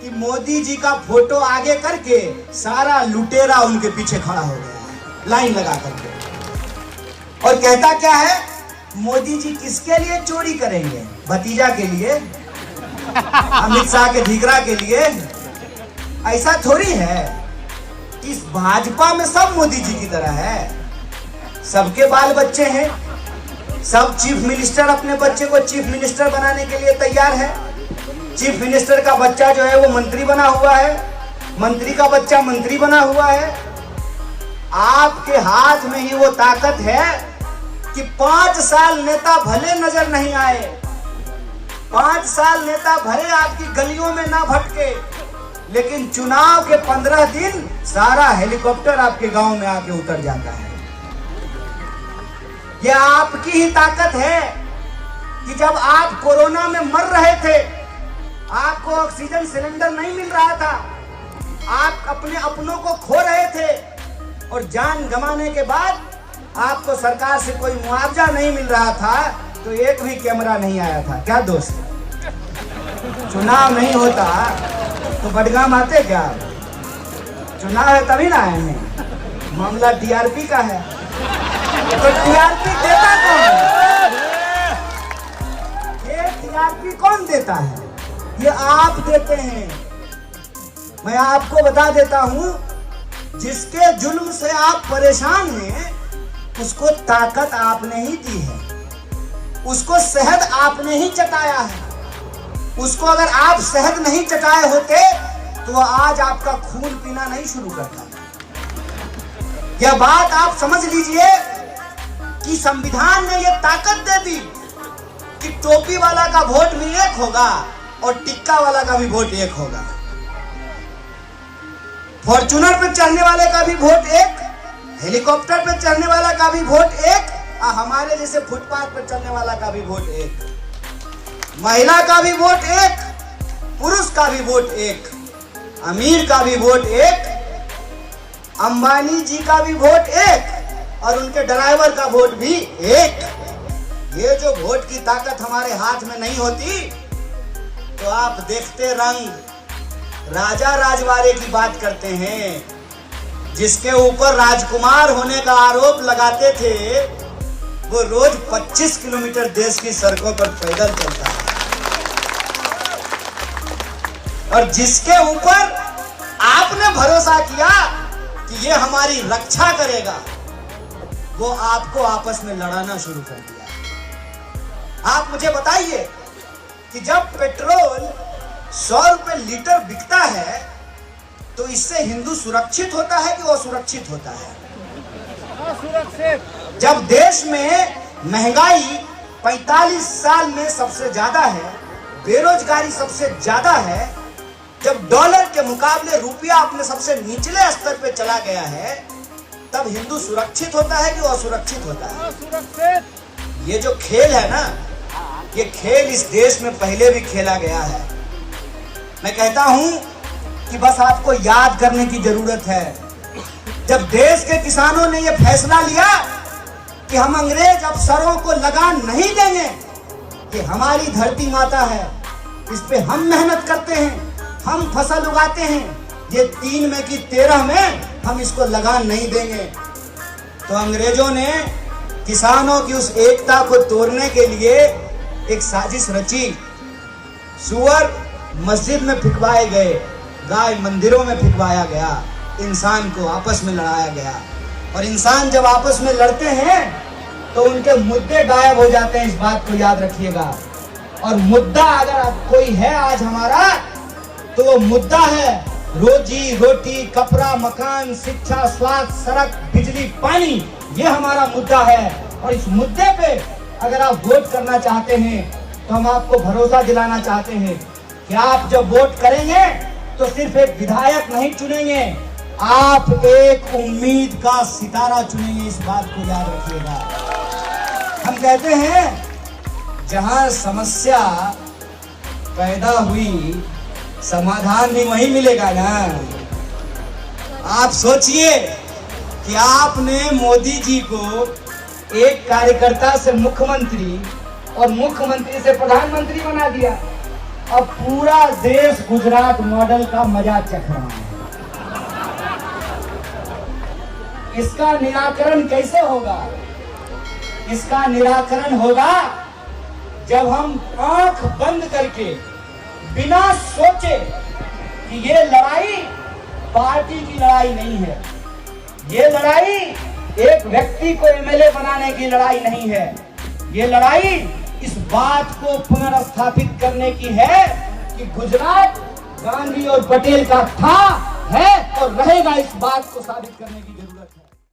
कि मोदी जी का फोटो आगे करके सारा लुटेरा उनके पीछे खड़ा हो गया है लाइन लगा करके, और कहता क्या है, मोदी जी किसके लिए चोरी करेंगे? भतीजा के लिए, अमित शाह के धिकरा के लिए? ऐसा थोड़ी है। इस भाजपा में सब मोदी जी की तरह है, सबके बाल बच्चे हैं, सब चीफ मिनिस्टर अपने बच्चे को चीफ मिनिस्टर बनाने के लिए तैयार है। चीफ मिनिस्टर का बच्चा जो है वो मंत्री बना हुआ है, मंत्री का बच्चा मंत्री बना हुआ है। आपके हाथ में ही वो ताकत है कि 5 साल नेता भले नजर नहीं आए, 5 साल नेता भले आपकी गलियों में ना भटके, लेकिन चुनाव के 15 दिन सारा हेलीकॉप्टर आपके गांव में आके उतर जाता है। यह आपकी ही ताकत है कि जब आप कोरोना में मर रहे थे, आपको ऑक्सीजन सिलेंडर नहीं मिल रहा था, आप अपने अपनों को खो रहे थे, और जान गंवाने के बाद आपको सरकार से कोई मुआवजा नहीं मिल रहा था, तो एक भी कैमरा नहीं आया था। क्या दोस्त, चुनाव नहीं होता तो बडगाम आते क्या? चुनाव है तभी ना आए हैं। मामला टीआरपी का है, तो टीआरपी देता कौन? ये टीआरपी कौन देता है? ये आप देते हैं। मैं आपको बता देता हूं, जिसके जुल्म से आप परेशान हैं, उसको ताकत आपने ही दी है, उसको शहद आपने ही चटाया है। उसको अगर आप शहद नहीं चटाए होते तो आज आपका खून पीना नहीं शुरू करता। यह बात आप समझ लीजिए कि संविधान ने यह ताकत दे दी कि टोपी वाला का वोट भी एक होगा और टिक्का वाला का भी वोट एक होगा, फॉर्च्यूनर पे चढ़ने वाले का भी वोट एक, हेलीकॉप्टर पे चढ़ने वाला का भी वोट एक, और हमारे जैसे फुटपाथ पर चलने वाला का भी वोट एक, महिला का भी वोट एक, पुरुष का भी वोट एक, अमीर का भी वोट एक, अंबानी जी का भी वोट एक, और उनके ड्राइवर का वोट भी एक। ये जो वोट की ताकत हमारे हाथ में नहीं होती तो आप देखते रंग राजा राजवाड़े की बात करते हैं, जिसके ऊपर राजकुमार होने का आरोप लगाते थे, वो रोज 25 किलोमीटर देश की सड़कों पर पैदल चलता है, और जिसके ऊपर आपने भरोसा किया कि ये हमारी रक्षा करेगा, वो आपको आपस में लड़ाना शुरू कर दिया। आप मुझे बताइए कि जब पेट्रोल 100 रुपए लीटर बिकता है तो इससे हिंदू सुरक्षित होता है कि असुरक्षित होता है? सुरक्षित। जब देश में महंगाई 45 साल में सबसे ज्यादा है, बेरोजगारी सबसे ज्यादा है, जब डॉलर के मुकाबले रुपया अपने सबसे निचले स्तर पे चला गया है, तब हिंदू सुरक्षित होता है कि असुरक्षित होता है? सुरक्षित। ये जो खेल है ना, ये खेल इस देश में पहले भी खेला गया है। मैं कहता हूं कि बस आपको याद करने की जरूरत है। जब देश के किसानों ने यह फैसला लिया कि हम अंग्रेज अफसरों को लगान नहीं देंगे, कि हमारी धरती माता है, इस पे हम मेहनत करते हैं, हम फसल उगाते हैं, ये 3 में की 13 में हम इसको लगान नहीं देंगे, तो अंग्रेजों ने किसानों की उस एकता को तोड़ने के लिए एक साजिश रची। सुअर मस्जिद में फिकवाए गए, गाय मंदिरों में फिकवाया गया, इंसान को आपस में लड़ाया गया, और इंसान जब आपस में लड़ते हैं तो उनके मुद्दे गायब हो जाते हैं। इस बात को याद रखिएगा। और मुद्दा अगर कोई है आज हमारा, तो वो मुद्दा है रोजी रोटी, कपड़ा, मकान, शिक्षा, स्वास्थ्य, सड़क, बिजली, पानी। ये हमारा मुद्दा है, और इस मुद्दे पे अगर आप वोट करना चाहते हैं तो हम आपको भरोसा दिलाना चाहते हैं कि आप जब वोट करेंगे तो सिर्फ एक विधायक नहीं चुनेंगे, आप एक उम्मीद का सितारा चुनेंगे। इस बात को याद रखिएगा। हम कहते हैं जहां समस्या पैदा हुई, समाधान भी वहीं मिलेगा ना। आप सोचिए कि आपने मोदी जी को एक कार्यकर्ता से मुख्यमंत्री और मुख्यमंत्री से प्रधानमंत्री बना दिया, अब पूरा देश गुजरात मॉडल का मजा चख रहा है। इसका निराकरण कैसे होगा? इसका निराकरण होगा जब हम आंख बंद करके बिना सोचे कि ये लड़ाई पार्टी की लड़ाई नहीं है, ये लड़ाई एक व्यक्ति को एमएलए बनाने की लड़ाई नहीं है, ये लड़ाई इस बात को पुनर्स्थापित करने की है कि गुजरात गांधी और पटेल का था, है और रहेगा। इस बात को साबित करने की जरूरत है।